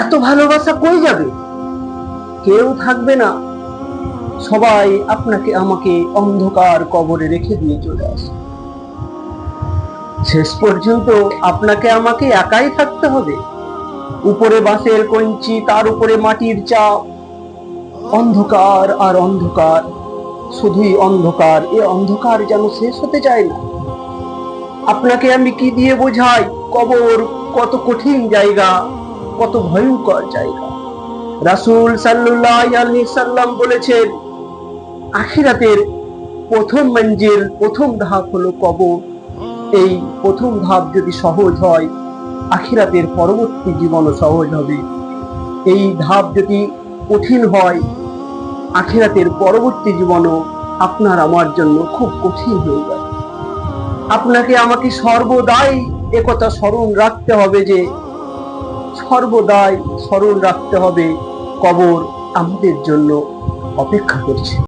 এত ভালোবাসা কই যাবে? কেউ থাকবে না, সবাই আপনাকে আমাকে অন্ধকার কবরে রেখে দিয়ে চলে আসে। শেষ পর্যন্ত আপনাকে আমাকে একাই থাকতে হবে। উপরে বাঁশের কঞ্চি, তার উপরে মাটির চাপ, অন্ধকার আর অন্ধকার, শুধুই অন্ধকার। এ অন্ধকার যেন শেষ হতে চায় না। আপনাকে আমি কি দিয়ে বোঝাই? কবর কত কঠিন জায়গা, কত ভয়ঙ্কর জায়গা। রাসূল সাল্লাল্লাহু আলাইহি সাল্লাম বলেছেন, আখিরাতের প্রথম মঞ্জিল, প্রথম ধাপ হলো কবর। এই প্রথম ধাপ যদি সহজ হয়, আখিরাতের পরবর্তী জীবনও সহজ হবে। এই ধাপ যদি কঠিন হয়, আখিরাতের পরবর্তী জীবনও আপনার আমার জন্য খুব কঠিন হয়ে যাবে। আপনাকে আমাকে সর্বদাই একথা স্মরণ রাখতে হবে যে, সর্বদাই স্মরণ রাখতে হবে কবর আমাদের জন্য অপেক্ষা করছে।